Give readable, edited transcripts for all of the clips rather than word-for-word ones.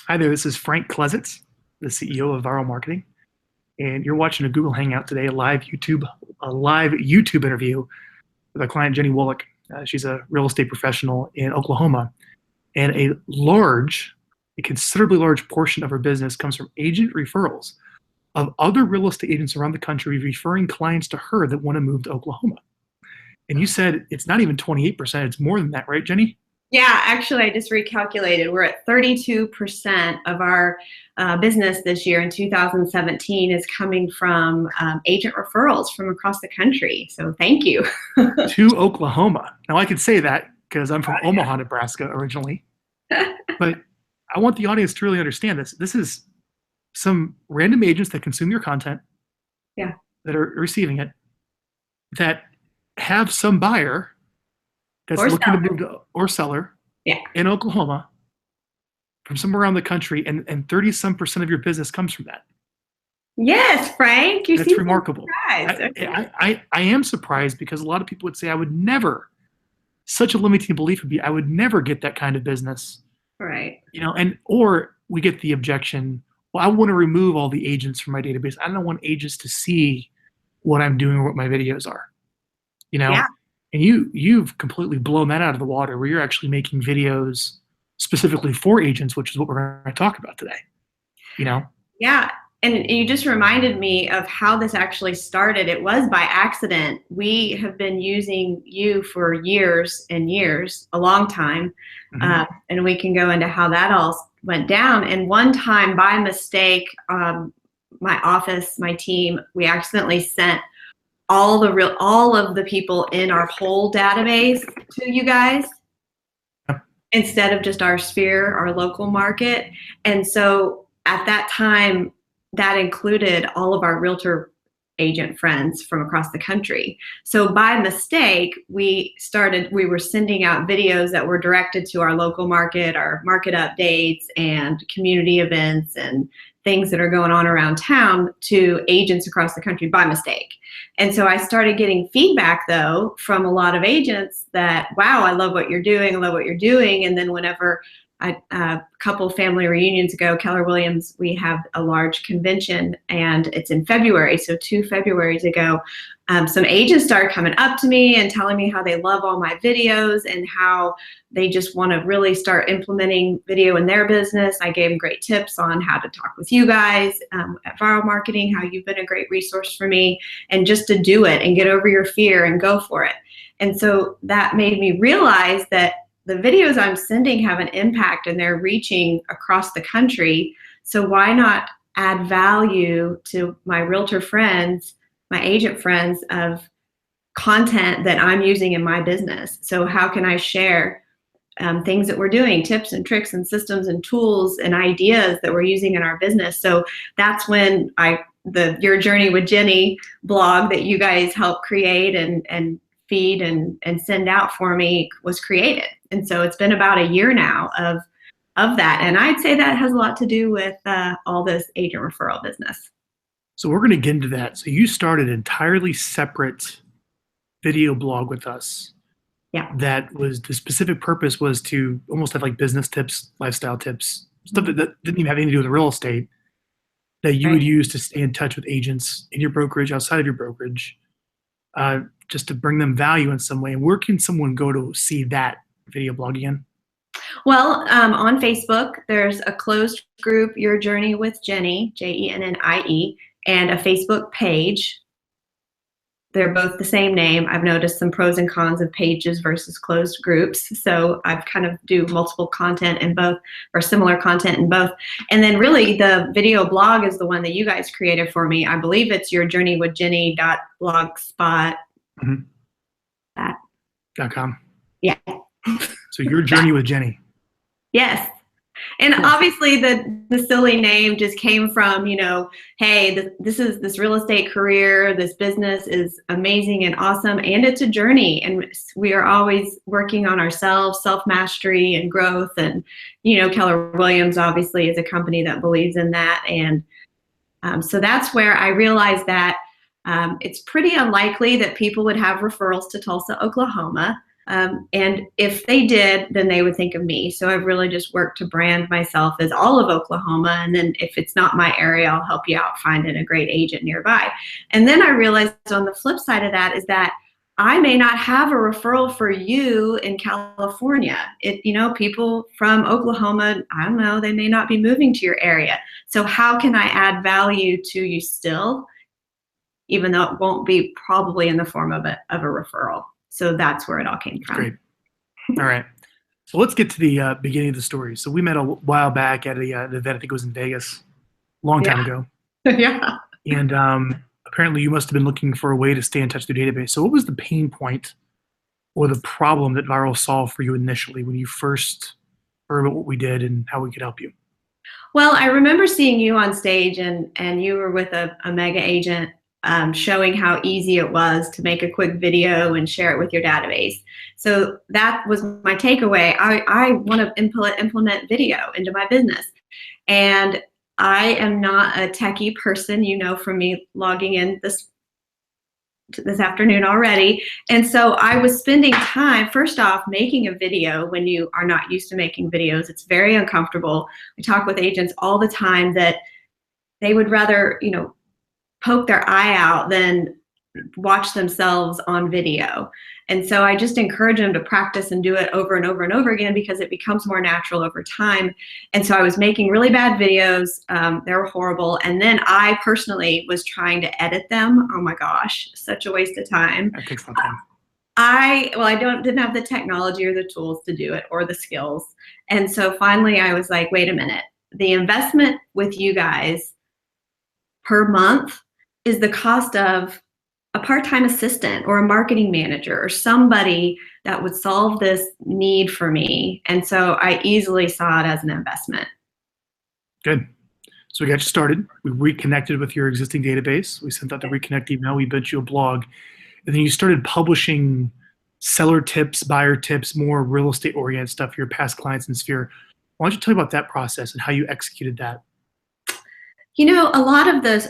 Hi there, this is Frank Klesitz, the CEO of Vyral Marketing, and you're watching a Google Hangout today, a live YouTube interview with our client Jennie Wolek. She's a real estate professional in Oklahoma, and a considerably large portion of her business comes from agent referrals of other real estate agents around the country referring clients to her that want to move to Oklahoma. And you said it's not even 28%; it's more than that, right, Jennie? Yeah, actually, I just recalculated. We're at 32% of our business this year in 2017 is coming from agent referrals from across the country. So thank you. To Oklahoma. Now I could say that because I'm from Omaha, Nebraska originally, but I want the audience to really understand this. This is some random agents that consume your content, Yeah. that are receiving it, that have some buyer that's Or looking to seller. move to, or seller Yeah. in Oklahoma from somewhere around the country, and 30 some percent of your business comes from that. Yes, Frank, you That's seem so remarkable. surprised. Okay. I am surprised because a lot of people would say I would never, such a limiting belief would be I would never get that kind of business. Right. Or we get the objection, well, I want to remove all the agents from my database. I don't want agents to see what I'm doing or what my videos are. Yeah. And you've completely blown that out of the water where you're actually making videos specifically for agents, which is what we're going to talk about today. Yeah. And you just reminded me of how this actually started. It was by accident. We have been using you for years and years, a long time. Mhm. And we can go into how that all went down. And one time, by mistake, my office, my team, we accidentally sent all of the people in our whole database to you guys instead of just our sphere, our local market. And so at that time, that included all of our realtor agent friends from across the country. So by mistake, we were sending out videos that were directed to our local market, our market updates and community events and things that are going on around town to agents across the country by mistake. And so I started getting feedback though from a lot of agents that, wow, I love what you're doing. I love what you're doing. And then whenever a couple family reunions ago, Keller Williams, we have a large convention and it's in February. So 2 Februarys ago, some agents started coming up to me and telling me how they love all my videos and how they just want to really start implementing video in their business. I gave them great tips on how to talk with you guys at Vyral Marketing, how you've been a great resource for me, and just to do it and get over your fear and go for it. And so that made me realize that the videos I'm sending have an impact and they're reaching across the country. So why not add value to my realtor friends, my agent friends of content that I'm using in my business? So how can I share things that we're doing, tips and tricks and systems and tools and ideas that we're using in our business? So that's when the Your Journey with Jennie blog that you guys helped create and feed and send out for me was created. And so it's been about a year now of that. And I'd say that has a lot to do with all this agent referral business. So we're going to get into that. So you started an entirely separate video blog with us. Yeah. That was the specific purpose was to almost have like business tips, lifestyle tips, stuff that didn't even have anything to do with real estate that you would use to stay in touch with agents in your brokerage, outside of your brokerage, just to bring them value in some way. And where can someone go to see that video blog again? Well, on Facebook, there's a closed group, Your Journey with Jennie, Jennie, and a Facebook page. They're both the same name. I've noticed some pros and cons of pages versus closed groups. So I've kind of do multiple content in both, or similar content in both. And then really the video blog is the one that you guys created for me. I believe it's yourjourneywithjennie.blogspot. .com. Yeah. So Your Journey with Jennie. Yes. And obviously the silly name just came from, hey, this real estate career, this business is amazing and awesome, and it's a journey. And we are always working on ourselves, self-mastery and growth. And, Keller Williams obviously is a company that believes in that. And so that's where I realized that it's pretty unlikely that people would have referrals to Tulsa, Oklahoma. And if they did, then they would think of me. So I've really just worked to brand myself as all of Oklahoma. And then if it's not my area, I'll help you out finding a great agent nearby. And then I realized on the flip side of that is that I may not have a referral for you in California. People from Oklahoma, I don't know, they may not be moving to your area. So how can I add value to you still, even though it won't be probably in the form of a referral? So that's where it all came from. Great. All right. So let's get to the beginning of the story. So we met a while back at an event, I think it was in Vegas, a long time ago. Yeah. And apparently you must have been looking for a way to stay in touch with your database. So what was the pain point or the problem that Vyral solved for you initially when you first heard about what we did and how we could help you? Well, I remember seeing you on stage and you were with a mega agent showing how easy it was to make a quick video and share it with your database. So that was my takeaway. I want to implement video into my business. And I am not a techie person, from me logging in this afternoon already. And so I was spending time, first off, making a video when you are not used to making videos. It's very uncomfortable. I talk with agents all the time that they would rather, poke their eye out than watch themselves on video. And so I just encourage them to practice and do it over and over and over again because it becomes more natural over time. And so I was making really bad videos. They were horrible. And then I personally was trying to edit them. Oh my gosh, such a waste of time. That takes some time. I didn't have the technology or the tools to do it or the skills. And so finally I was like, wait a minute, the investment with you guys per month is the cost of a part-time assistant or a marketing manager or somebody that would solve this need for me. And so I easily saw it as an investment. Good. So we got you started. We reconnected with your existing database. We sent out the reconnect email. We built you a blog. And then you started publishing seller tips, buyer tips, more real estate oriented stuff for your past clients in Sphere. Why don't you tell me about that process and how you executed that? A lot of those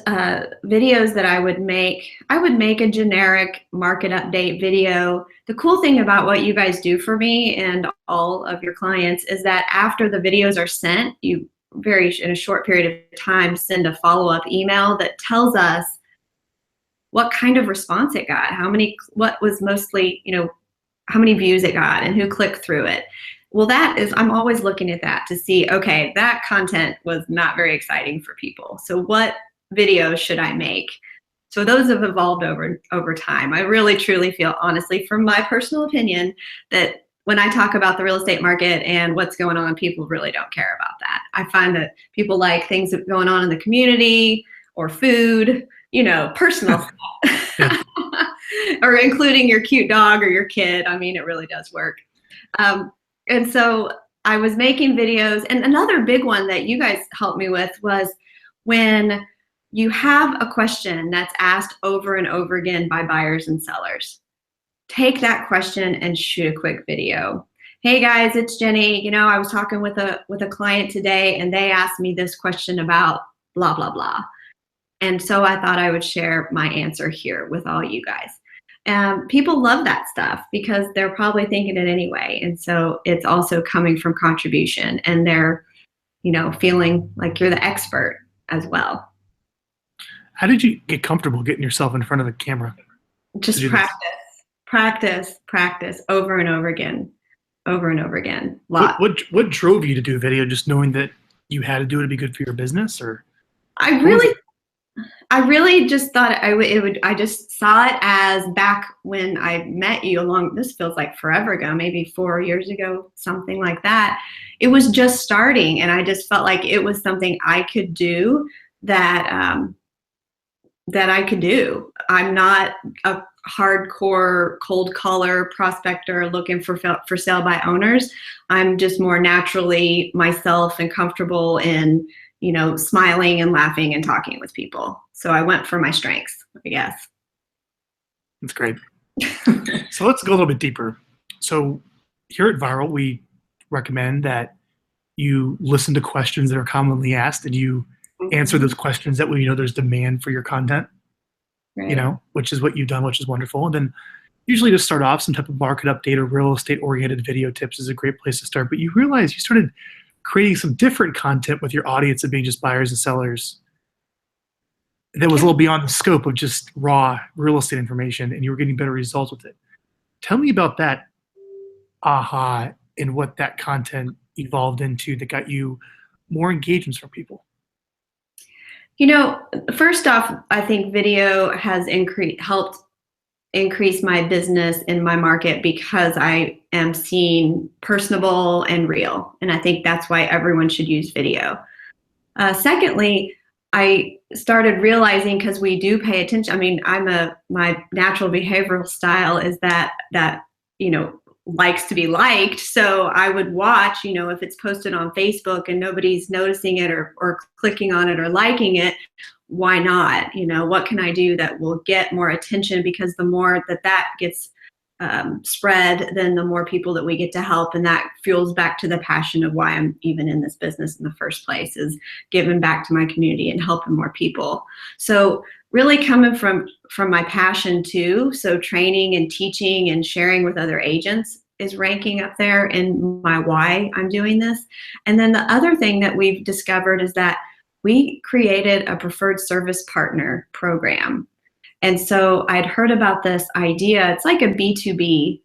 videos that I would make a generic market update video. The cool thing about what you guys do for me and all of your clients is that after the videos are sent, you in a short period of time send a follow-up email that tells us what kind of response it got, what was mostly, how many views it got and who clicked through it. Well, I'm always looking at that to see, okay, that content was not very exciting for people. So what videos should I make? So those have evolved over time. I really, truly feel, honestly, from my personal opinion, that when I talk about the real estate market and what's going on, people really don't care about that. I find that people like things that are going on in the community or food, personal stuff, or including your cute dog or your kid. I mean, it really does work. And so I was making videos. And another big one that you guys helped me with was when you have a question that's asked over and over again by buyers and sellers. Take that question and shoot a quick video. Hey guys, it's Jenny. I was talking with a client today and they asked me this question about blah, blah, blah. And so I thought I would share my answer here with all you guys. People love that stuff because they're probably thinking it anyway. And so it's also coming from contribution and they're, feeling like you're the expert as well. How did you get comfortable getting yourself in front of the camera? Just practice over and over again. What drove you to do video? Just knowing that you had to do it to be good for your business, or? I really just thought I just saw it as back when I met you this feels like forever ago, maybe 4 years ago, something like that. It was just starting and I just felt like it was something I could do that I could do. I'm not a hardcore cold caller prospector looking for sale by owners. I'm just more naturally myself and comfortable in smiling and laughing and talking with people. So I went for my strengths, I guess. That's great. So let's go a little bit deeper. So here at Vyral, we recommend that you listen to questions that are commonly asked and you answer those questions. That way, there's demand for your content, right. Which is what you've done, which is wonderful. And then, usually to start off, some type of market update or real estate oriented video tips is a great place to start. But you realize you started creating some different content with your audience of being just buyers and sellers that was a little beyond the scope of just raw real estate information, and you were getting better results with it. Tell me about that aha and what that content evolved into that got you more engagements from people. First off, I think video has helped increase my business in my market because I am seen personable and real. And I think that's why everyone should use video. Secondly, I started realizing, because we do pay attention. I mean, my natural behavioral style is that likes to be liked. So I would watch, if it's posted on Facebook and nobody's noticing it or clicking on it or liking it, why not? What can I do that will get more attention? Because the more that gets spread, then the more people that we get to help. And that fuels back to the passion of why I'm even in this business in the first place, is giving back to my community and helping more people. So really coming from my passion too. So training and teaching and sharing with other agents is ranking up there in my why I'm doing this. And then the other thing that we've discovered is that we created a preferred service partner program. And so I'd heard about this idea. It's like a B2B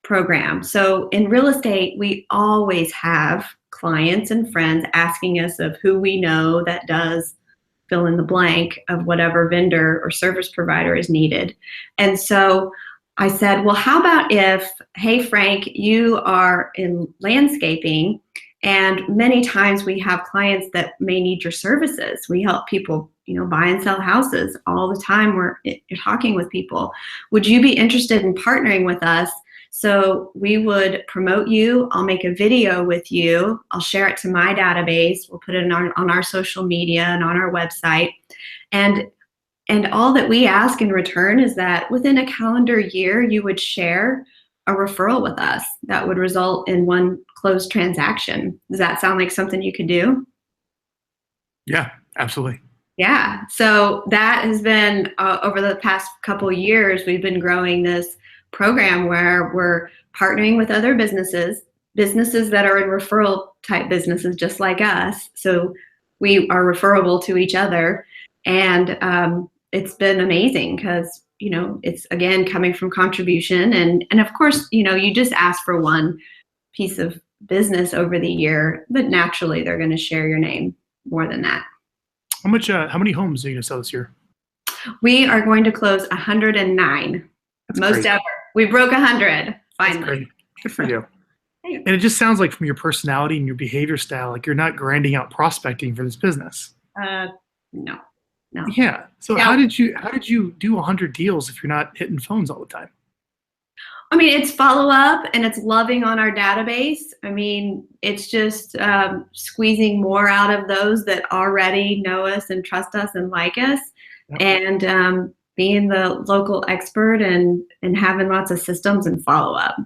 program. So in real estate, we always have clients and friends asking us of who we know that does fill in the blank of whatever vendor or service provider is needed. And so I said, well, how about if, hey, Frank, you are in landscaping, and many times we have clients that may need your services. We help people, buy and sell houses all the time. You're talking with people. Would you be interested in partnering with us? So we would promote you. I'll make a video with you. I'll share it to my database. We'll put it on our social media and on our website. And all that we ask in return is that within a calendar year, you would share a referral with us that would result in one closed transaction. Does that sound like something you could do? Yeah, absolutely. Yeah. So that has been over the past couple of years, we've been growing this program where we're partnering with other businesses that are in referral type businesses just like us. So we are referable to each other. And it's been amazing because, it's again coming from contribution. And of course, you just ask for one piece of business over the year, but naturally they're going to share your name more than that. How many homes are you going to sell this year? We are going to close 109. That's most great. ever. We broke 100 finally. That's great. Good for you. And it just sounds like from your personality and your behavior style, like you're not grinding out prospecting for this business. No. Yeah. So how did you do 100 deals if you're not hitting phones all the time? I mean, it's follow up and it's loving on our database. I mean, it's just squeezing more out of those that already know us and trust us and like us. Yep. And being the local expert and having lots of systems and follow up.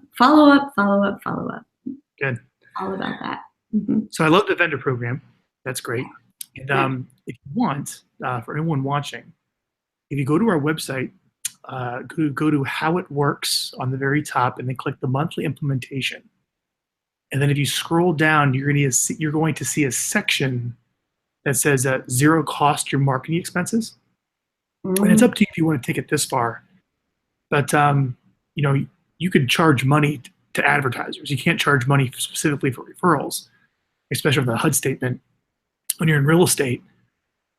Good. All about that. Mm-hmm. So I love the vendor program. That's great. And if you want, for anyone watching, if you go to our website, go to how it works on the very top and then click the monthly implementation. And then if you scroll down, you're going to see a section that says zero cost your marketing expenses. Mm-hmm. And it's up to you if you want to take it this far. But you could charge money to advertisers. You can't charge money specifically for referrals, especially with the HUD statement when you're in real estate.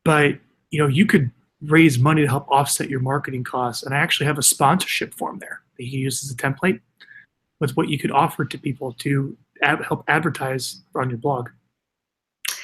But you could raise money to help offset your marketing costs. And I actually have a sponsorship form there that you can use as a template with what you could offer to people to help advertise on your blog,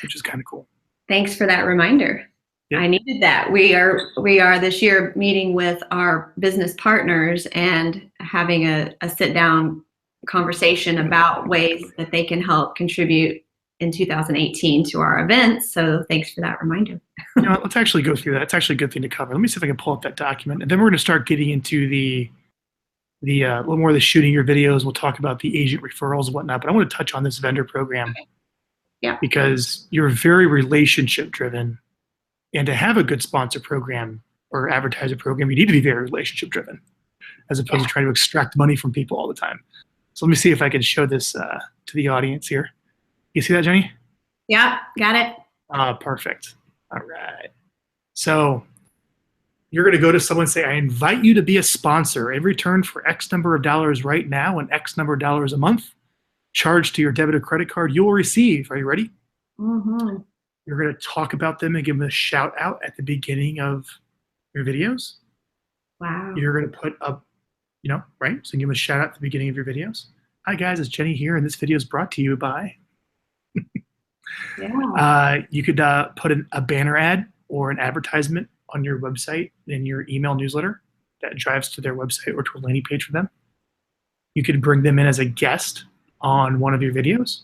which is kind of cool. Thanks for that reminder. Yeah. I needed that. We are this year meeting with our business partners and having a sit down conversation about ways that they can help contribute in 2018 to our events. So thanks for that reminder. Let's actually go through that. It's actually a good thing to cover. Let me see if I can pull up that document. And then we're going to start getting into the little more of the shooting your videos. We'll talk about the agent referrals and whatnot. But I want to touch on this vendor program. Okay. Yeah. Because you're very relationship driven. And to have a good sponsor program or advertiser program, you need to be very relationship driven. as opposed to trying to extract money from people all the time. So let me see if I can show this to the audience here. You see that, Jenny? Yeah, got it. Perfect. All right. So you're going to go to someone and say, I invite you to be a sponsor in return for X number of dollars right now and X number of dollars a month charged to your debit or credit card you will receive. Are you ready? Mm-hmm. You're going to talk about them and give them a shout out at the beginning of your videos. Wow. You're going to put up, right? So give them a shout out at the beginning of your videos. Hi guys, it's Jenny here, and this video is brought to you by. You could put a banner ad or an advertisement on your website in your email newsletter that drives to their website or to a landing page for them. You could bring them in as a guest on one of your videos.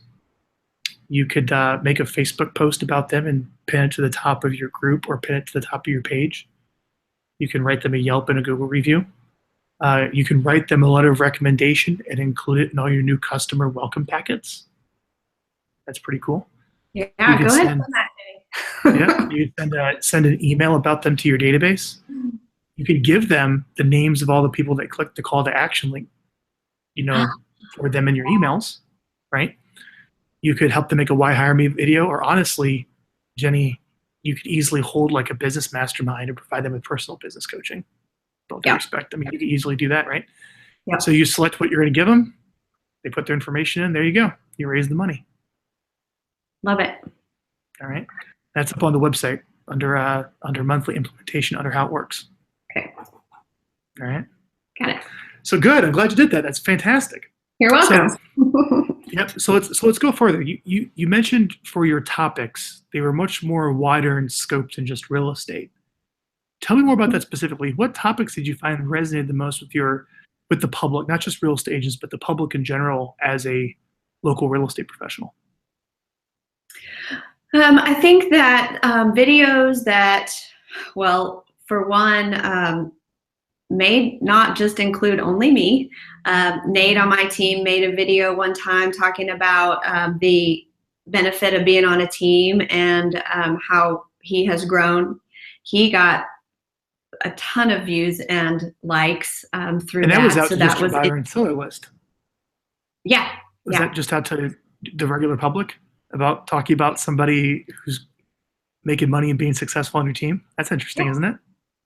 You could make a Facebook post about them and pin it to the top of your group or pin it to the top of your page. You can write them a Yelp and a Google review. You can write them a letter of recommendation and include it in all your new customer welcome packets. That's pretty cool. Yeah, go ahead. You send an email about them to your database. You can give them the names of all the people that clicked the call to action link, for them in your emails, right? You could help them make a Why Hire Me video, or honestly, Jenny, you could easily hold like a business mastermind and provide them with personal business coaching. Don't respect. I mean, you could easily do that, right? Yeah. So you select what you're going to give them. They put their information in. There you go. You raise the money. Love it. All right. That's up on the website under monthly implementation, under how it works. Okay. All right. Got it. So good. I'm glad you did that. That's fantastic. You're welcome. So let's go further. You mentioned for your topics, they were much more wider in scope than just real estate. Tell me more about that specifically. What topics did you find resonated the most with the public, not just real estate agents, but the public in general as a local real estate professional? I think that videos that, well, for one, may not just include only me. Nate on my team made a video one time talking about the benefit of being on a team and how he has grown. He got a ton of views and likes through that. And that was out so to that just was your buyer and seller list. Yeah. Was that just out to the regular public about talking about somebody who's making money and being successful on your team? That's interesting, isn't it?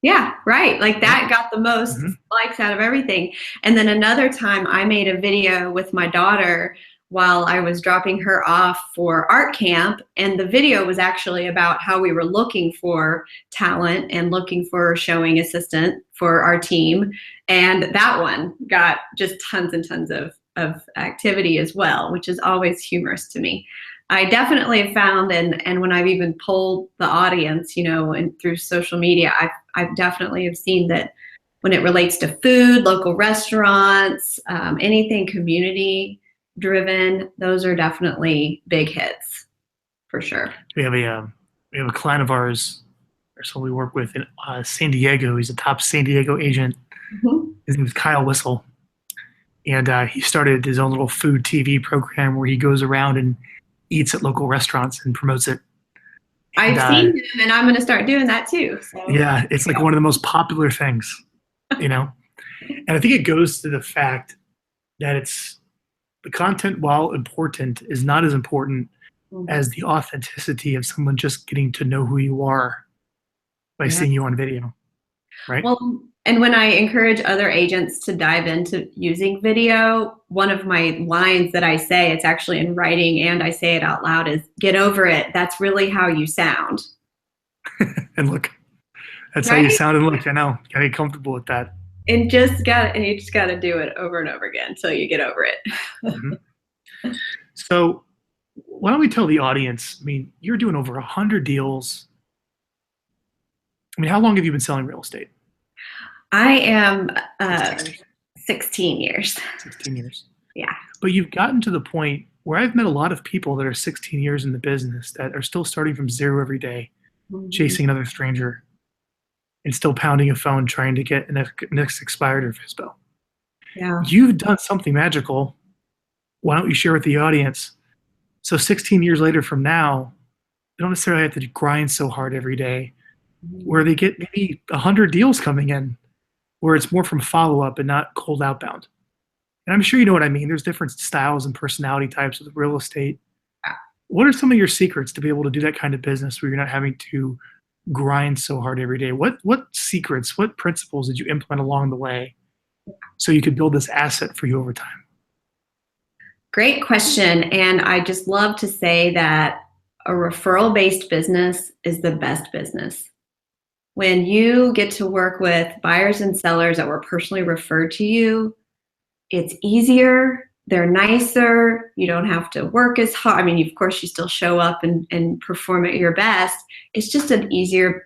Yeah, right. Like that got the most likes out of everything. And then another time I made a video with my daughter while I was dropping her off for art camp. And the video was actually about how we were looking for talent and looking for a showing assistant for our team. And that one got just tons and tons of activity as well, which is always humorous to me. I definitely have found, and when I've even polled the audience, and through social media, I've definitely have seen that when it relates to food, local restaurants, anything community driven, those are definitely big hits for sure. We have a client of ours, or someone we work with in San Diego. He's a top San Diego agent. His name is Kyle Whistle, and he started his own little food TV program where he goes around and eats at local restaurants and promotes it. I've seen him, and I'm going to start doing that too. So. Yeah, it's like one of the most popular things, And I think it goes to the fact that it's the content, while important, is not as important as the authenticity of someone just getting to know who you are by seeing you on video, right? Well, and when I encourage other agents to dive into using video, one of my lines that I say, it's actually in writing and I say it out loud, is get over it. That's really how you sound. And look, that's how you sound and look. I know. Gotta get comfortable with that. And you just gotta do it over and over again until you get over it. So why don't we tell the audience, you're doing over 100 deals. How long have you been selling real estate? I am 16 years. 16 years. Yeah. But you've gotten to the point where I've met a lot of people that are 16 years in the business that are still starting from zero every day, chasing another stranger, and still pounding a phone trying to get an next expired or FISBO. Yeah. You've done something magical. Why don't you share with the audience? So 16 years later from now, they don't necessarily have to grind so hard every day, where they get maybe 100 deals coming in. where it's more from follow-up and not cold outbound. And I'm sure you know what I mean. There's different styles and personality types of real estate. What are some of your secrets to be able to do that kind of business where you're not having to grind so hard every day? What secrets, what principles did you implement along the way so you could build this asset for you over time? Great question. And I just love to say that a referral-based business is the best business. When you get to work with buyers and sellers that were personally referred to you, it's easier, they're nicer, you don't have to work as hard. I mean, of course, you still show up and perform at your best. It's just an easier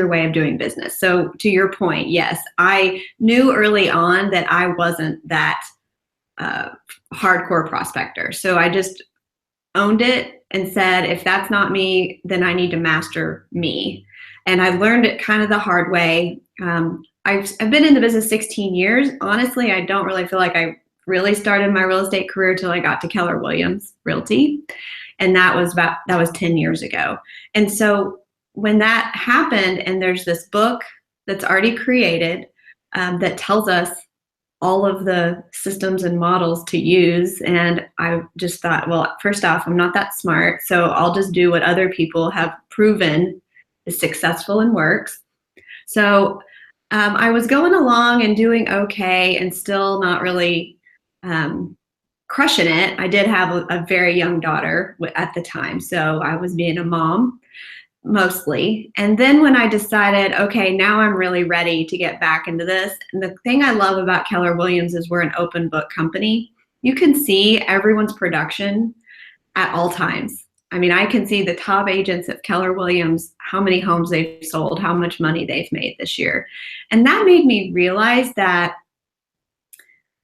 way of doing business. So to your point, yes, I knew early on that I wasn't that hardcore prospector. So I just owned it and said, if that's not me, then I need to master me. And I learned it kind of the hard way. I've been in the business 16 years. Honestly, I don't really feel like I really started my real estate career till I got to Keller Williams Realty. And that was 10 years ago. And so when that happened, and there's this book that's already created that tells us all of the systems and models to use. And I just thought, well, first off, I'm not that smart, so I'll just do what other people have proven is successful and works. So I was going along and doing okay and still not really crushing it. I did have a very young daughter at the time, so I was being a mom mostly. And then when I decided, okay, now I'm really ready to get back into this. And the thing I love about Keller Williams is we're an open book company. You can see everyone's production at all times. I mean, I can see the top agents at Keller Williams, how many homes they've sold, how much money they've made this year. And that made me realize that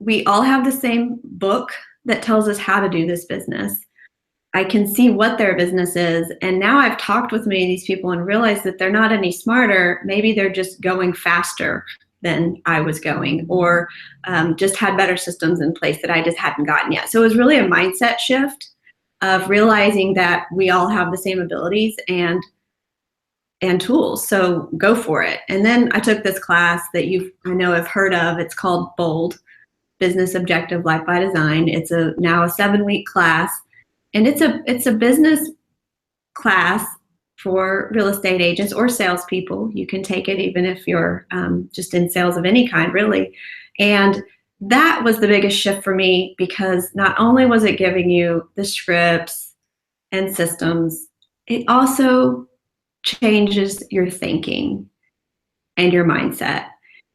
we all have the same book that tells us how to do this business. I can see what their business is. And now I've talked with many of these people and realized that they're not any smarter. Maybe they're just going faster than I was going, or just had better systems in place that I just hadn't gotten yet. So it was really a mindset shift of realizing that we all have the same abilities and tools. So go for it. And then I took this class that I know have heard of. It's called BOLD, Business Objective Life by Design. It's now a 7-week class. And it's a business class for real estate agents or salespeople. You can take it even if you're just in sales of any kind, really. And that was the biggest shift for me, because not only was it giving you the scripts and systems, it also changes your thinking and your mindset.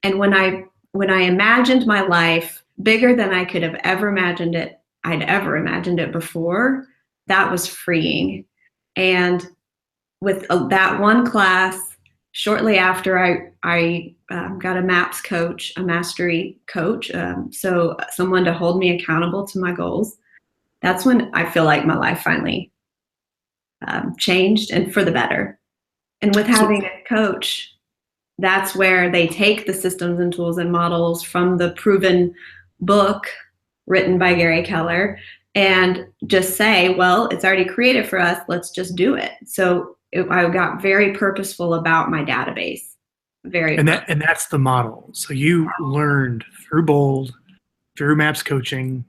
And when I imagined my life bigger than I could have ever imagined it, I'd ever imagined it before, that was freeing. And with that one class, shortly after I got a MAPS coach, a mastery coach, so someone to hold me accountable to my goals. That's when I feel like my life finally changed, and for the better. And with having a coach, that's where they take the systems and tools and models from the proven book written by Gary Keller and just say, well, it's already created for us, let's just do it. So I got very purposeful about my database. And that's the model. So you learned through BOLD, through MAPS coaching,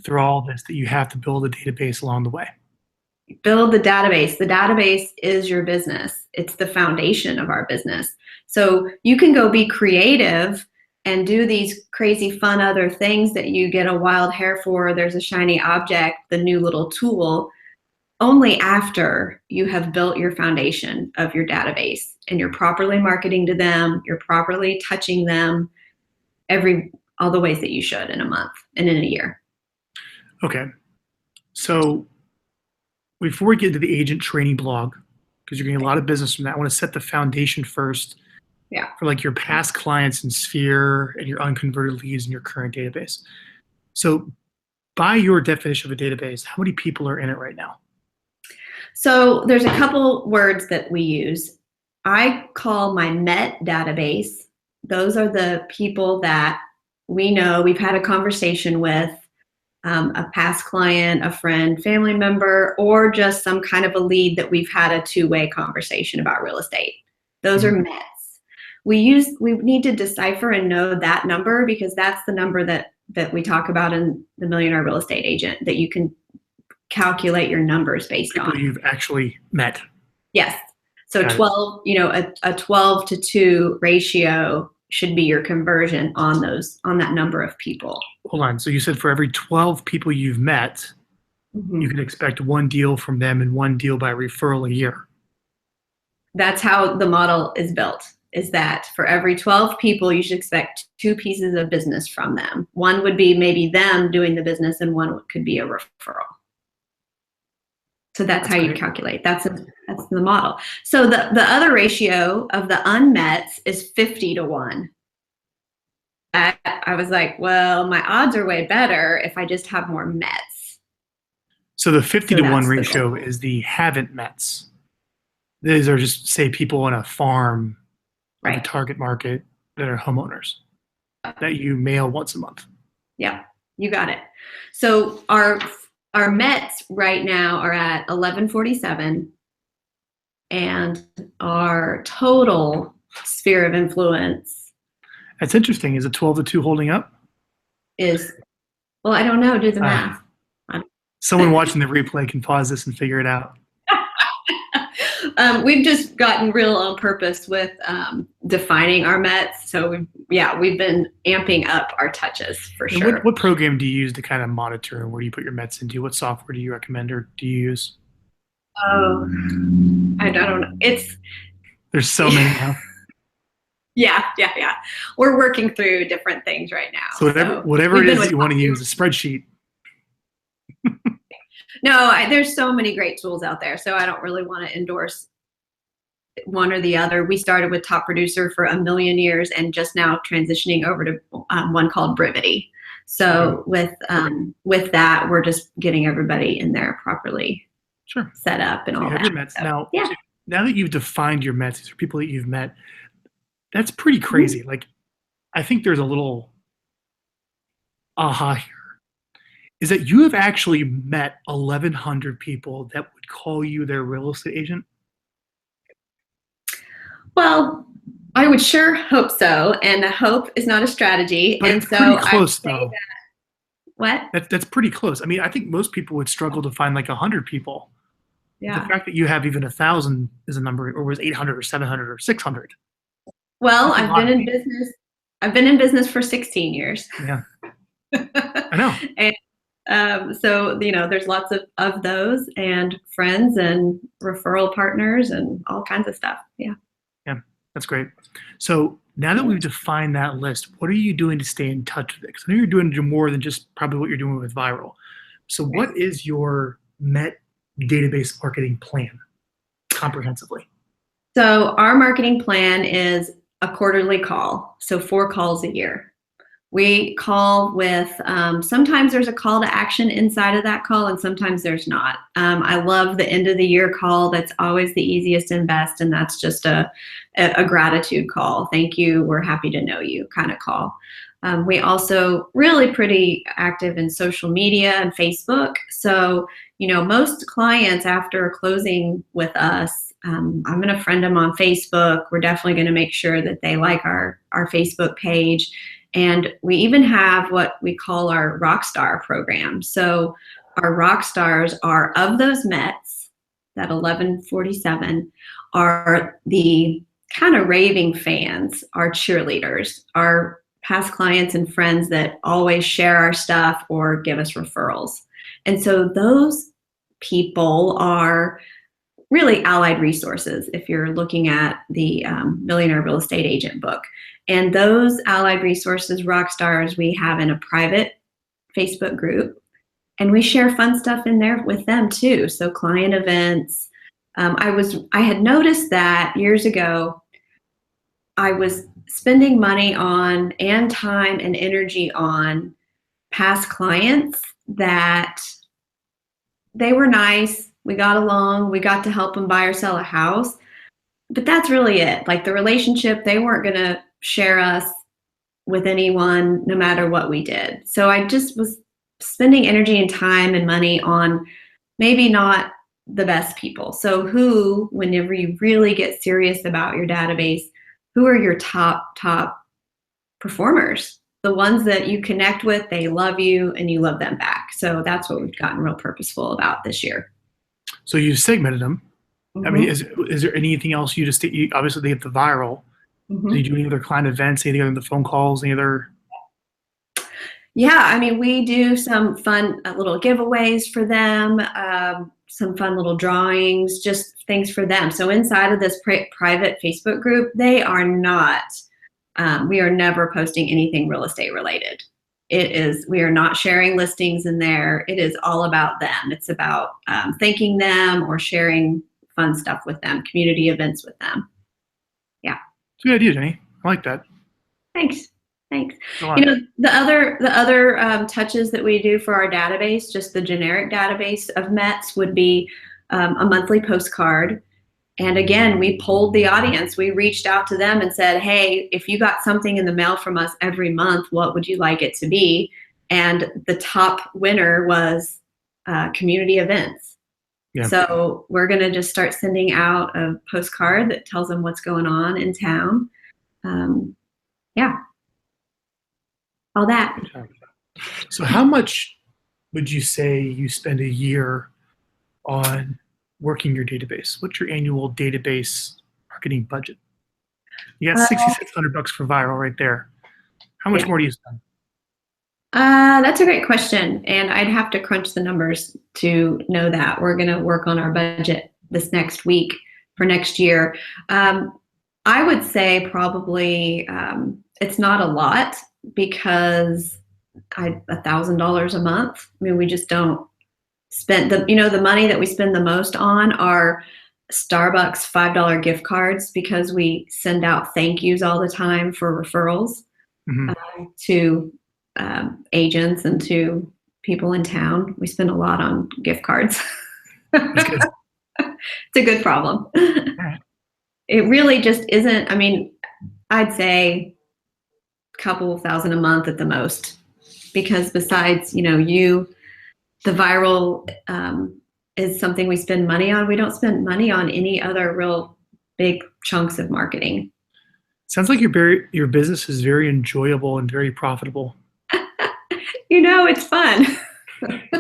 through all this, that you have to build a database along the way. Build the database. The database is your business. It's the foundation of our business. So you can go be creative and do these crazy fun other things that you get a wild hair for. There's a shiny object, the new little tool, only after you have built your foundation of your database and you're properly marketing to them, you're properly touching them all the ways that you should in a month and in a year. Okay. So before we get to the agent training blog, because you're getting a lot of business from that, I want to set the foundation first. Yeah. For like your past clients in Sphere and your unconverted leads in your current database. So by your definition of a database, how many people are in it right now? So there's a couple words that we use. I call my MET database. Those are the people that we know, we've had a conversation with, a past client, a friend, family member, or just some kind of a lead that we've had a two-way conversation about real estate. Those are METs. we need to decipher and know that number, because that's the number that we talk about in the Millionaire Real Estate Agent, that you can calculate your numbers based People on. you've actually met. Yes. So Got it. 12, a 12 to 2 ratio should be your conversion on that number of people. Hold on. So you said for every 12 people you've met, you can expect one deal from them and one deal by referral a year. That's how the model is built, is that for every 12 people, you should expect 2 pieces of business from them. One would be maybe them doing the business, and one could be a referral. So that's how you calculate. That's the model. So the other ratio of the unmets is 50 to 1. I was like, well, my odds are way better if I just have more mets. So the 50 to 1 ratio is the haven't mets. These are just, say, people on a farm, right, the target market that are homeowners that you mail once a month. Yeah, you got it. So our mets right now are at 1147, and our total sphere of influence. That's interesting. Is it 12 to 2 holding up? Well, I don't know. Do the math. Someone watching the replay can pause this and figure it out. We've just gotten real on purpose with defining our mets. So we've been amping up our touches for sure. What program do you use to kind of monitor, and where do you put your mets into? What software do you recommend or do you use? Oh, I don't know. There's so many now. Yeah. We're working through different things right now. So whatever it is that you want to use, a spreadsheet. No, there's so many great tools out there, so I don't really want to endorse one or the other. We started with Top Producer for a million years, and just now transitioning over to one called Brivity. So with that, we're just getting everybody in there properly set up and all that. Your mets. So, now that you've defined your mets, these are people that you've met, that's pretty crazy. Mm-hmm. Like, I think there's a little aha here. Is that you have actually met 1,100 people that would call you their real estate agent? Well, I would sure hope so, and hope is not a strategy. But and it's so pretty close, though. What? That's pretty close. I mean, I think most people would struggle to find like 100 people. Yeah. The fact that you have even 1,000 is a number, or was 800 or 700 or 600. Well, I've been in business for 16 years. Yeah, I know. And so there's lots of those, and friends and referral partners and all kinds of stuff. Yeah, that's great. So now that we've defined that list, what are you doing to stay in touch with it? Because I know you're doing more than just probably what you're doing with Vyral. So what is your Met database marketing plan comprehensively? So our marketing plan is a quarterly call, so 4 calls a year. We call with, sometimes there's a call to action inside of that call, and sometimes there's not. I love the end of the year call. That's always the easiest and best, and that's just a gratitude call. Thank you, we're happy to know you kind of call. We also really pretty active in social media and Facebook. So, most clients after closing with us, I'm going to friend them on Facebook. We're definitely going to make sure that they like our Facebook page. And we even have what we call our Rockstar program. So our rock stars are, of those Mets, that 1147, are the kind of raving fans, our cheerleaders, our past clients and friends that always share our stuff or give us referrals. And so those people are really allied resources if you're looking at the Millionaire Real Estate Agent book. And those allied resources, rock stars, we have in a private Facebook group, and we share fun stuff in there with them too. So client events. I had noticed that years ago, I was spending money on and time and energy on past clients that they were nice, we got along, we got to help them buy or sell a house, but that's really it. Like the relationship, they weren't going to share us with anyone no matter what we did. So I just was spending energy and time and money on maybe not the best people. So whenever you really get serious about your database, who are your top performers, the ones that you connect with, they love you and you love them back. So that's what we've gotten real purposeful about this year. So you segmented them. I mean, Mm-hmm. is there anything else obviously they get the viral. Do you Mm-hmm. do any other client events, anything other than the phone calls, any other? Yeah, I mean, we do some fun little giveaways for them, some fun little drawings, just things for them. So inside of this private Facebook group, they are not, we are never posting anything real estate related. We are not sharing listings in there. It is all about them. It's about thanking them or sharing fun stuff with them, community events with them. Yeah. It's a good idea, Jenny. I like that. Thanks. Thanks. Go on. You know, the other touches that we do for our database, just the generic database of Mets, would be a monthly postcard. And again, we polled the audience. We reached out to them and said, hey, if you got something in the mail from us every month, what would you like it to be? And the top winner was community events. Yeah. So we're going to just start sending out a postcard that tells them what's going on in town. Yeah. All that. So how much would you say you spend a year on working your database? What's your annual database marketing budget? You got $6,600 for viral right there. How much more do you spend? That's a great question, and I'd have to crunch the numbers to know that. We're going to work on our budget this next week for next year. I would say probably it's not a lot because $1,000 a month. I mean, we just don't spend the money that we spend the most on are Starbucks $5 gift cards because we send out thank yous all the time for referrals to agents and to people in town. We spend a lot on gift cards. It's a good problem. It really just isn't. I mean, I'd say a couple thousand a month at the most, because besides, the viral is something we spend money on. We don't spend money on any other real big chunks of marketing. Sounds like your business is very enjoyable and very profitable. It's fun.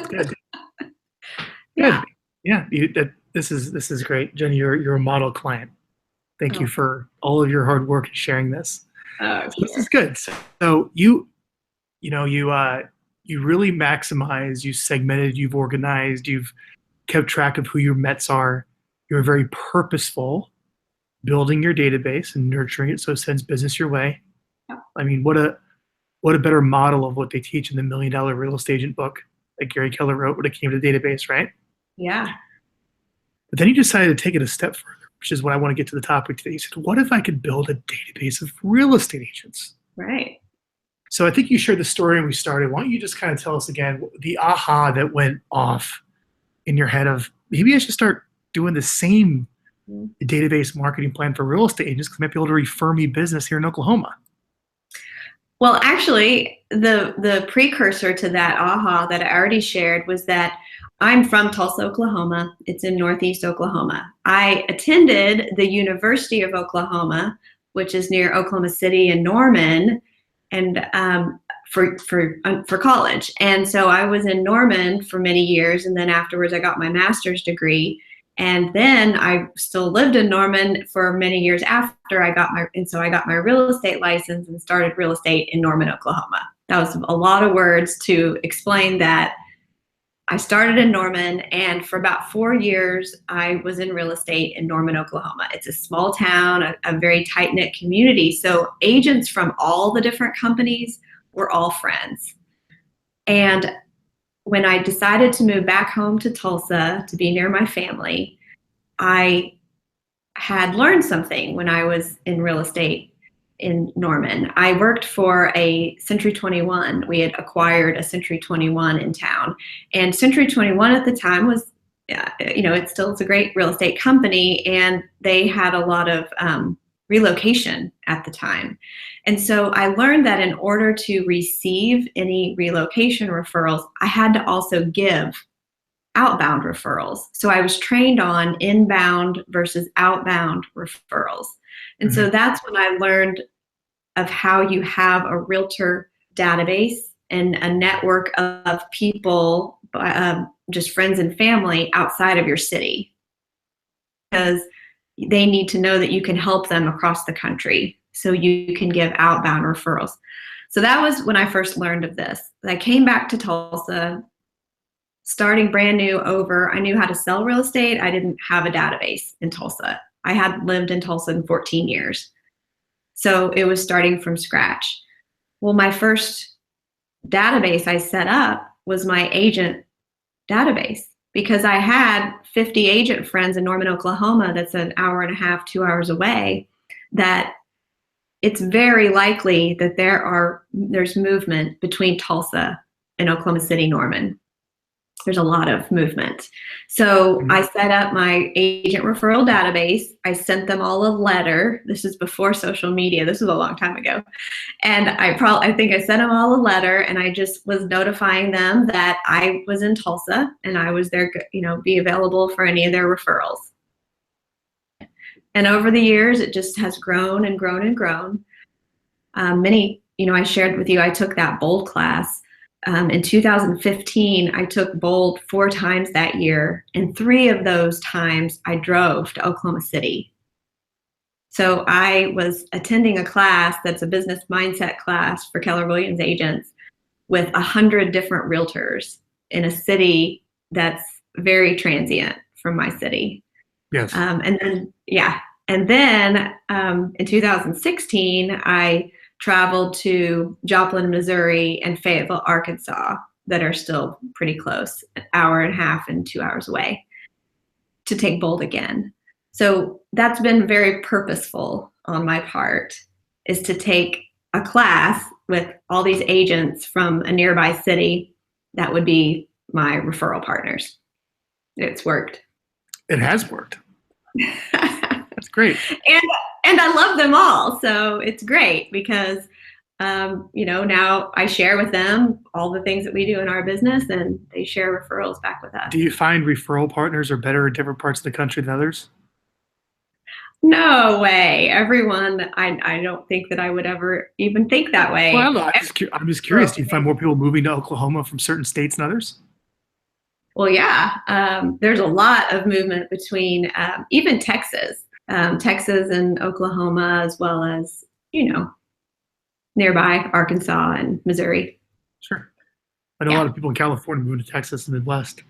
Good. Yeah. Yeah. This is great, Jenny. You're a model client. Thank you for all of your hard work in sharing this. This is good. So you really maximize. You segmented. You've organized. You've kept track of who your Mets are. You're very purposeful, building your database and nurturing it so it sends business your way. Yeah. I mean, what a better model of what they teach in the $1 Million Real Estate Agent book that Gary Keller wrote when it came to database, right? Yeah. But then he decided to take it a step further, which is what I want to get to the topic today. He said, what if I could build a database of real estate agents? Right. So I think you shared the story when we started. Why don't you just kind of tell us again the aha that went off in your head of maybe I should start doing the same database marketing plan for real estate agents because I might be able to refer me business here in Oklahoma. Well, actually, the precursor to that aha that I already shared was that I'm from Tulsa, Oklahoma. It's in Northeast Oklahoma. I attended the University of Oklahoma, which is near Oklahoma City and Norman, and for college. And so I was in Norman for many years, and then afterwards I got my master's degree. And then I still lived in Norman for many years after I got my real estate license and started real estate in Norman, Oklahoma. That was a lot of words to explain that. I started in Norman, and for about 4 years, I was in real estate in Norman, Oklahoma. It's a small town, a very tight-knit community. So agents from all the different companies were all friends. And when I decided to move back home to Tulsa to be near my family, I had learned something when I was in real estate in Norman. I worked for a Century 21. We had acquired a Century 21 in town. And Century 21 at the time was, it's a great real estate company, and they had a lot of relocation at the time. And so I learned that in order to receive any relocation referrals, I had to also give outbound referrals. So I was trained on inbound versus outbound referrals. And so that's when I learned of how you have a realtor database and a network of people, just friends and family outside of your city, because they need to know that you can help them across the country, so you can give outbound referrals. So that was when I first learned of this. I came back to Tulsa, starting brand new over. I knew how to sell real estate. I didn't have a database in Tulsa. I had lived in Tulsa in 14 years. So it was starting from scratch. Well, my first database I set up was my agent database, because I had 50 agent friends in Norman, Oklahoma, that's an hour and a half, 2 hours away, that it's very likely that there's movement between Tulsa and Oklahoma City, Norman. There's a lot of movement. So I set up my agent referral database. I sent them all a letter. This is before social media. This was a long time ago. And I think I sent them all a letter, and I just was notifying them that I was in Tulsa and I was there, be available for any of their referrals. And over the years, it just has grown and grown and grown. I shared with you, I took that Bold class. In 2015, I took Bold 4 times that year, and 3 of those times I drove to Oklahoma City. So I was attending a class that's a business mindset class for Keller Williams agents with 100 different realtors in a city that's very transient from my city. Yes. And then in 2016, I traveled to Joplin, Missouri, and Fayetteville, Arkansas, that are still pretty close, an hour and a half and 2 hours away, to take Bold again. So that's been very purposeful on my part, is to take a class with all these agents from a nearby city that would be my referral partners. It's worked. It has worked. That's great. And I love them all. So it's great because, now I share with them all the things that we do in our business, and they share referrals back with us. Do you find referral partners are better in different parts of the country than others? No way. Everyone, I don't think that I would ever even think that way. Well, I'm just curious. Do you find more people moving to Oklahoma from certain states than others? Well, yeah. There's a lot of movement between even Texas and Oklahoma, as well as, nearby Arkansas and Missouri. Sure. I know a lot of people in California moving to Texas and Midwest.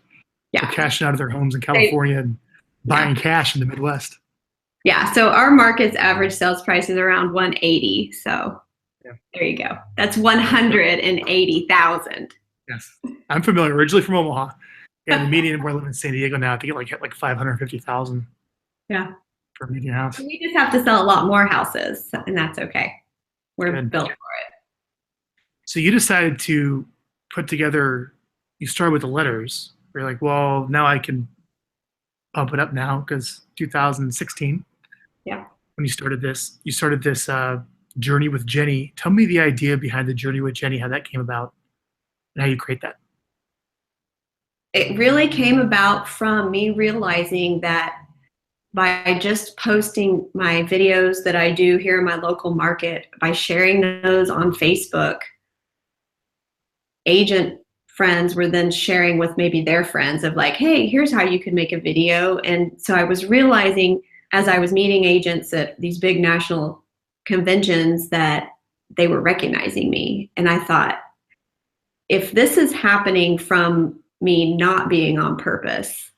Yeah. They're cashing out of their homes in California and buying cash in the Midwest. Yeah. So our market's average sales price is around 180. So there you go. That's 180,000. Yes. I'm familiar, originally from Omaha. Yeah, the median where I live in San Diego now, I think it hit like 550,000. Yeah. For a median house. We just have to sell a lot more houses, and that's okay. We're built for it. So you decided to put together, you started with the letters. You're like, well, now I can pump it up now, because 2016. Yeah. When you started this journey with Jennie. Tell me the idea behind the journey with Jennie, how that came about, and how you create that. It really came about from me realizing that by just posting my videos that I do here in my local market, by sharing those on Facebook, agent friends were then sharing with maybe their friends of like, hey, here's how you could make a video. And so I was realizing, as I was meeting agents at these big national conventions, that they were recognizing me. And I thought, if this is happening from me not being on purpose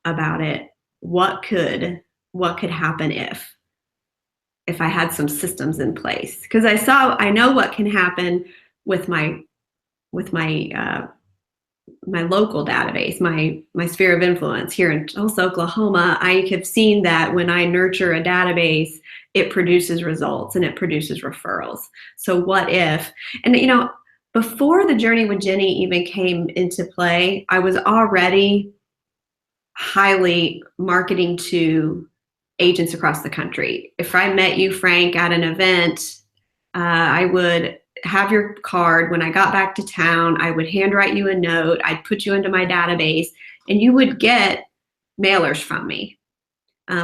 about it, what could happen if I had some systems in place? Because I know what can happen with my local database, my sphere of influence here in Tulsa, Oklahoma. I have seen that when I nurture a database, it produces results and it produces referrals. So what if, and before the journey with Jennie even came into play, I was already highly marketing to agents across the country. If I met you, Frank, at an event, I would have your card. When I got back to town, I would handwrite you a note. I'd put you into my database. and you would get mailers from me.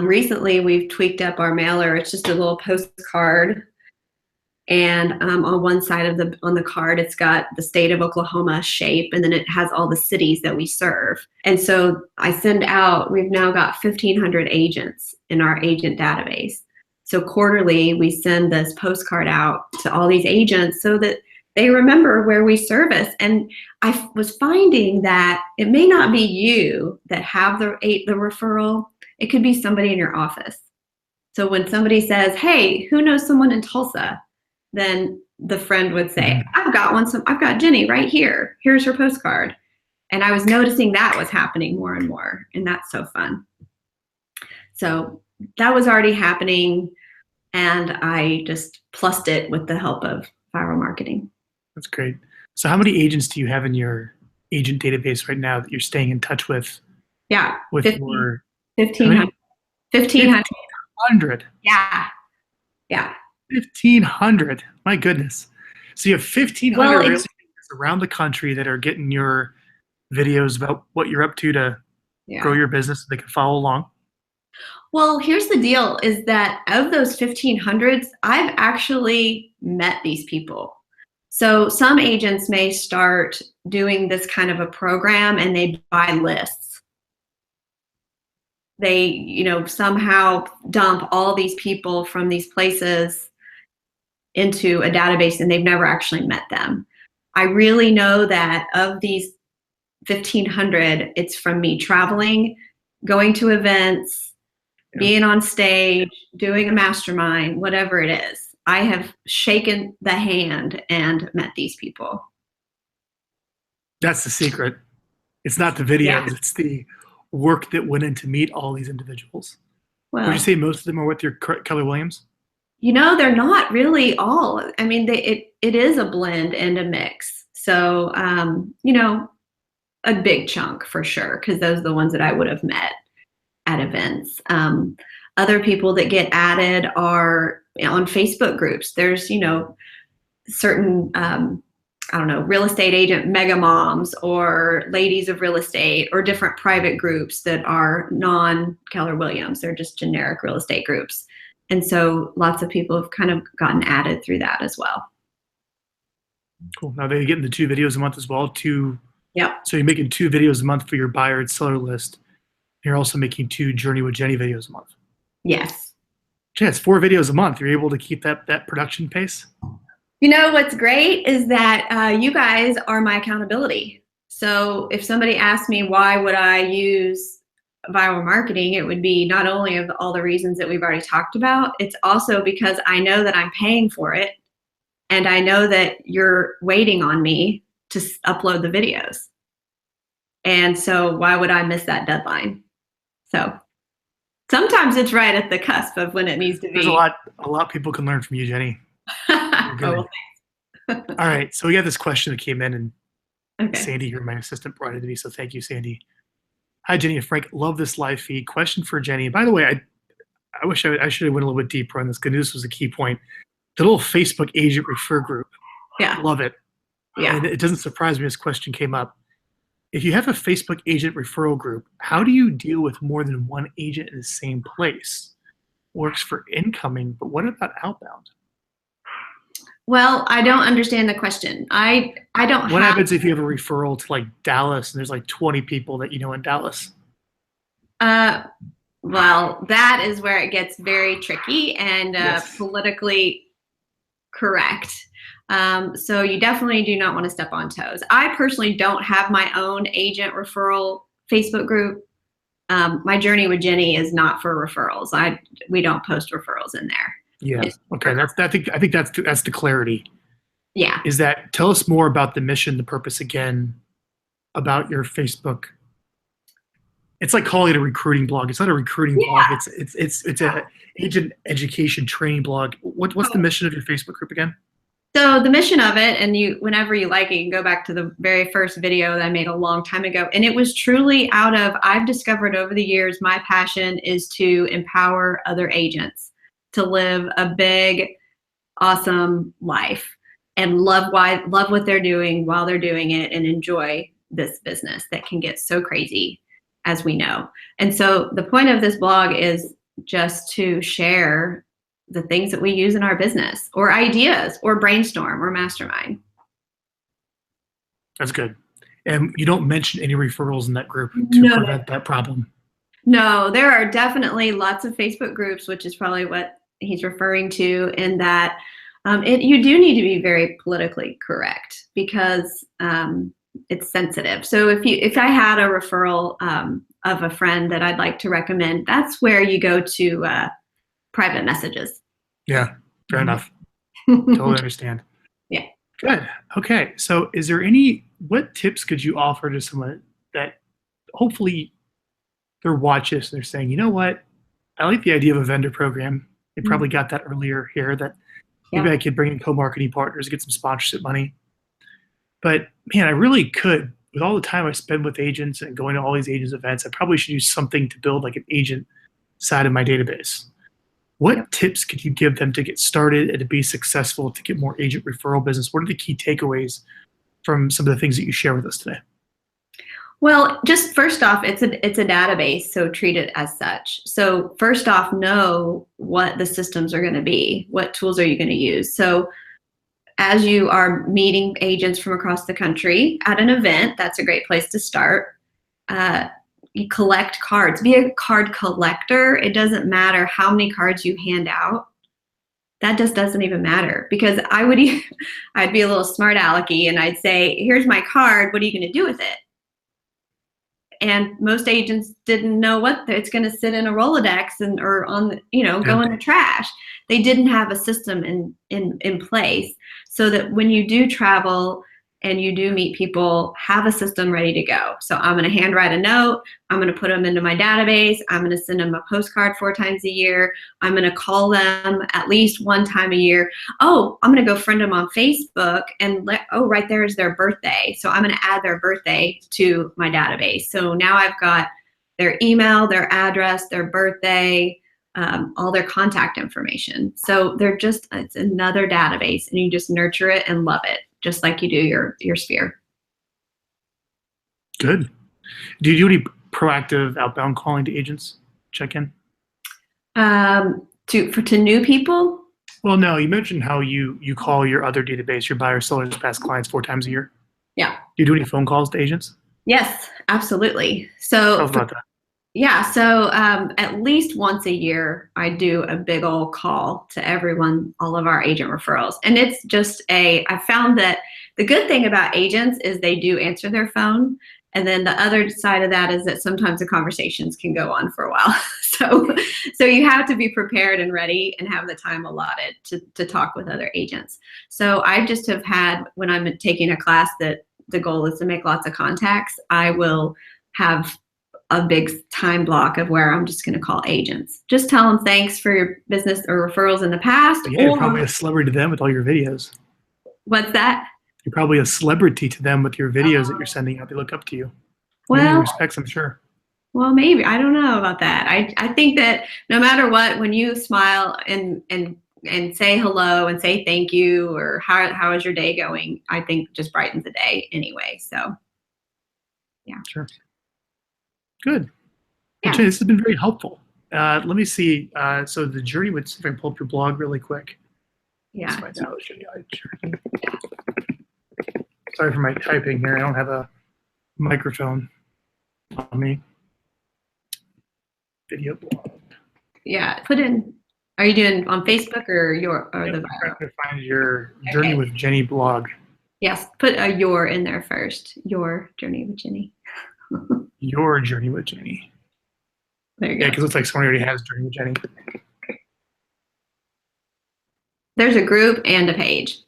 Recently, we've tweaked up our mailer. It's just a little postcard, and on one side of the card, it's got the state of Oklahoma shape, and then it has all the cities that we serve. And so I send out. We've now got 1,500 agents in our agent database. So quarterly, we send this postcard out to all these agents so that they remember where we service. And I was finding that it may not be you that have the referral. It could be somebody in your office. So when somebody says, hey, who knows someone in Tulsa? Then the friend would say, I've got one. I've got Jennie right here. Here's her postcard. And I was noticing that was happening more and more. And that's so fun. So that was already happening. And I just plussed it with the help of Vyral Marketing. That's great. So how many agents do you have in your agent database right now that you're staying in touch with? Yeah. With 1,500. 1,500. Yeah. Yeah. 1,500. My goodness. So you have 1,500 real estate agents around the country that are getting your videos about what you're up to grow your business so they can follow along. Well, here's the deal is that of those 1,500s, I've actually met these people. So some agents may start doing this kind of a program and they buy lists. They, somehow dump all these people from these places into a database and they've never actually met them. I really know that of these 1,500, it's from me traveling, going to events, being on stage, doing a mastermind, whatever it is. I have shaken the hand and met these people. That's the secret. It's not the videos. It's the work that went in to meet all these individuals. Well, would you say most of them are with your Keller Williams? They're not really all. I mean, it is a blend and a mix. So, a big chunk for sure, because those are the ones that I would have met at events. Other people that get added are on Facebook groups. There's, certain, real estate agent mega moms or ladies of real estate or different private groups that are non-Keller Williams. They're just generic real estate groups. And so lots of people have kind of gotten added through that as well. Cool. Now they're getting the 2 videos a month as well. Yep. So you're making 2 videos a month for your buyer and seller list. You're also making 2 Journey with Jennie videos a month. Yes. Yeah, it's 4 videos a month. You're able to keep that production pace? What's great is that you guys are my accountability. So if somebody asked me why would I use Vyral Marketing, it would be not only of all the reasons that we've already talked about, it's also because I know that I'm paying for it and I know that you're waiting on me to upload the videos. And so why would I miss that deadline? So sometimes it's right at the cusp of when it needs to be. There's a lot people can learn from you, Jennie. Oh, all right. So we got this question that came in, and Sandy here, my assistant, brought it to me. So thank you, Sandy. Hi, Jennie and Frank. Love this live feed. Question for Jennie. By the way, I wish I should have went a little bit deeper on this because this was a key point. The little Facebook agent refer group. Yeah. Love it. Yeah. And it doesn't surprise me this question came up. If you have a Facebook agent referral group, how do you deal with more than one agent in the same place? Works for incoming, but what about outbound? Well, I don't understand the question. I don't. What happens if you have a referral to like Dallas and there's like 20 people that you know in Dallas? Well, that is where it gets very tricky and politically correct. So you definitely do not want to step on toes. I personally don't have my own agent referral Facebook group. My Journey with Jennie is not for referrals. We don't post referrals in there. Yeah. Okay. I think that's the clarity. Yeah. Is that tell us more about the mission, the purpose again, about your Facebook. It's like calling it a recruiting blog. It's not a recruiting blog. It's a agent education training blog. What's the mission of your Facebook group again? So the mission of it, and whenever you like it, you can go back to the very first video that I made a long time ago. And it was truly out of, I've discovered over the years, my passion is to empower other agents to live a big, awesome life and love what they're doing while they're doing it and enjoy this business that can get so crazy. as we know. And so the point of this blog is just to share the things that we use in our business, or ideas, or brainstorm, or mastermind. That's good. And you don't mention any referrals in that group to prevent that problem. No, there are definitely lots of Facebook groups, which is probably what he's referring to, in that you do need to be very politically correct, because it's sensitive. So if I had a referral of a friend that I'd like to recommend, that's where you go to private messages. Yeah, fair enough. Totally understand. Yeah. Good. Okay. So what tips could you offer to someone that hopefully they're watching this and they're saying, you know what, I like the idea of a vendor program. They probably got that earlier here, that maybe I could bring in co-marketing partners, get some sponsorship money. But man, I really could, with all the time I spend with agents and going to all these agents events, I probably should use something to build like an agent side of my database. What tips could you give them to get started and to be successful, to get more agent referral business? What are the key takeaways from some of the things that you share with us today? Well, just first off, it's a database, so treat it as such. So first off, know what the systems are going to be. What tools are you going to use? So as you are meeting agents from across the country at an event, that's a great place to start. You collect cards. Be a card collector. It doesn't matter how many cards you hand out. That just doesn't even matter, because I'd be a little smart alecky and I'd say, here's my card. What are you going to do with it? And most agents didn't know what it's going to sit in a Rolodex or on, go in the trash. They didn't have a system in place, so that when you do travel and you do meet people, have a system ready to go. So I'm going to handwrite a note. I'm going to put them into my database. I'm going to send them a postcard 4 times a year. I'm going to call them at least 1 time a year. Oh, I'm going to go friend them on Facebook and right there is their birthday. So I'm going to add their birthday to my database. So now I've got their email, their address, their birthday, all their contact information. So it's another database, and you just nurture it and love it, just like you do your sphere. Good. Do you do any proactive outbound calling to agents? Check in? To new people? Well, no, you mentioned how you call your other database, your buyers, sellers, past clients 4 times a year. Yeah. Do you do any phone calls to agents? Yes, absolutely. So tell us about that. Yeah, so at least once a year, I do a big old call to everyone, all of our agent referrals. And it's just I found that the good thing about agents is they do answer their phone. And then the other side of that is that sometimes the conversations can go on for a while. So you have to be prepared and ready and have the time allotted to talk with other agents. So I just have had, when I'm taking a class that the goal is to make lots of contacts, I will have a big time block of where I'm just going to call agents. Just tell them thanks for your business or referrals in the past. Yeah, you're probably a celebrity to them with all your videos. What's that? You're probably a celebrity to them with your videos that you're sending out. They look up to you. Well, many respects, I'm sure. Well, maybe. I don't know about that. I think that no matter what, when you smile and say hello and say thank you, or how is your day going, I think just brightens the day anyway. So, yeah. Sure. Good. Yeah. Jennie, this has been very helpful. Let me see. So the journey with, if I can pull up your blog really quick. Yeah. Sorry for my typing here. I don't have a microphone on me. Video blog. Yeah. Put in. Are you doing on Facebook or the Vyral? I'm trying to find your Journey with Jennie blog. Yes. Put a your in there first. Your Journey with Jennie. Your Journey with Jennie. There you go. Yeah, because it looks like someone already has Journey with Jennie. There's a group and a page.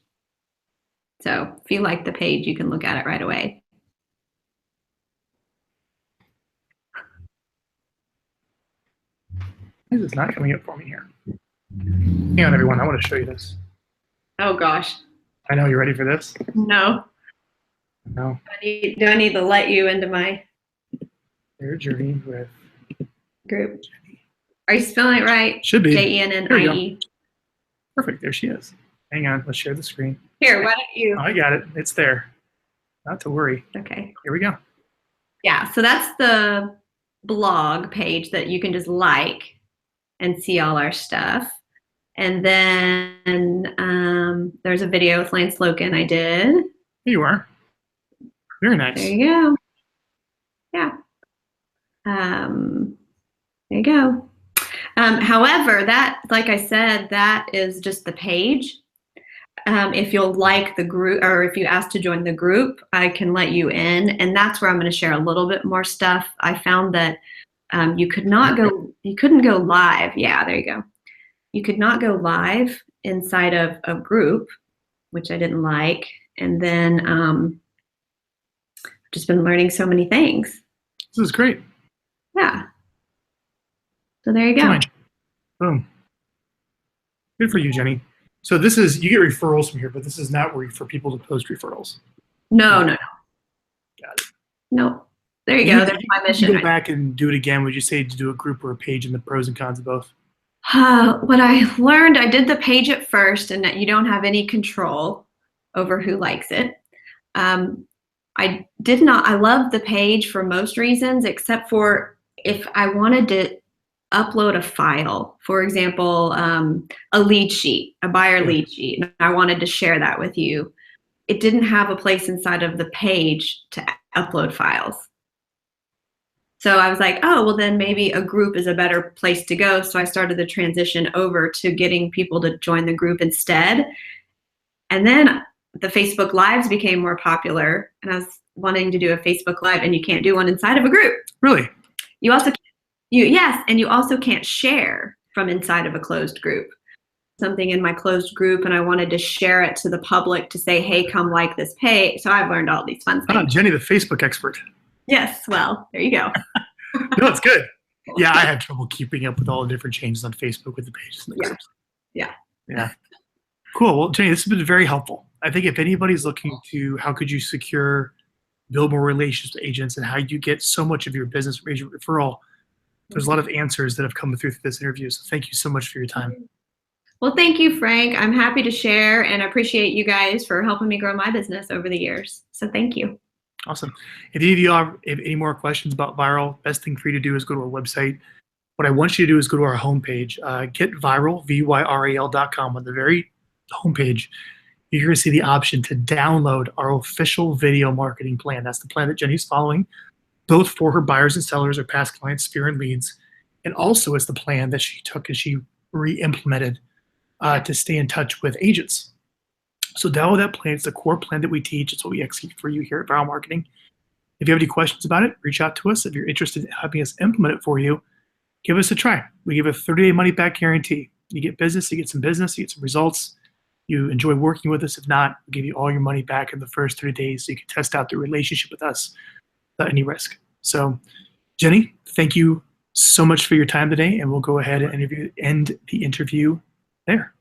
So if you like the page, you can look at it right away. Why is this not coming up for me here? Hang on, everyone. I want to show you this. Oh, gosh. I know. You ready for this? No. No. Do I need to let you into my Your Journey with group? Are you spelling it right? Should be. Jennie. Perfect. There she is. Hang on. Let's share the screen. Here, why don't you? Oh, I got it. It's there. Not to worry. Okay. Here we go. Yeah. So that's the blog page that you can just like and see all our stuff. And then there's a video with Lance Loken I did. Here you are. Very nice. There you go. Yeah. There you go. However, that, like I said, that is just the page. If you'll like the group, or if you ask to join the group, I can let you in, and that's where I'm going to share a little bit more stuff. I found that you couldn't go live. Yeah, there you go. You could not go live inside of a group, which I didn't like. And then just been learning so many things. This is great. Yeah. So there you go. Boom. Good for you, Jennie. So this is, you get referrals from here, but this is not where for people to post referrals. No. Got it. No. There you go. There's my mission. Go back and do it again. Would you say to do a group or a page and the pros and cons of both? What I learned, I did the page at first, and that you don't have any control over who likes it. I love the page for most reasons, except for if I wanted to upload a file, for example, a lead sheet, a buyer lead sheet, and I wanted to share that with you. It didn't have a place inside of the page to upload files. So I was like, oh, well, then maybe a group is a better place to go. So I started the transition over to getting people to join the group instead. And then the Facebook Lives became more popular, and I was wanting to do a Facebook Live, and you can't do one inside of a group. Really? You also yes, and you also can't share from inside of a closed group. Something in my closed group, and I wanted to share it to the public to say, hey, come like this page. So I've learned all these fun things. Oh, Jennie, the Facebook expert. Yes, well, there you go. No, it's good. Yeah, I have trouble keeping up with all the different changes on Facebook with the pages and the groups. Yeah. Cool. Well, Jennie, this has been very helpful. I think if anybody's looking to how could you secure, build more relationships with agents, and how you get so much of your business from agent referral, there's a lot of answers that have come through this interview. So thank you so much for your time. Well, thank you, Frank. I'm happy to share, and I appreciate you guys for helping me grow my business over the years. So thank you. Awesome. If any of you have any more questions about Vyral, best thing for you to do is go to our website. What I want you to do is go to our homepage, get Vyral, VYRAL.com. On the very homepage, you're going to see the option to download our official video marketing plan. That's the plan that Jennie's following, both for her buyers and sellers or past clients, sphere and leads. And also it's the plan that she took and she re-implemented to stay in touch with agents. So download that plan. It's the core plan that we teach. It's what we execute for you here at Vyral Marketing. If you have any questions about it, reach out to us. If you're interested in helping us implement it for you, give us a try. We give a 30-day money-back guarantee. You get business, you get some results. You enjoy working with us. If not, we'll give you all your money back in the first 30 days so you can test out the relationship with us without any risk. So, Jennie, thank you so much for your time today, and we'll go ahead and end the interview there.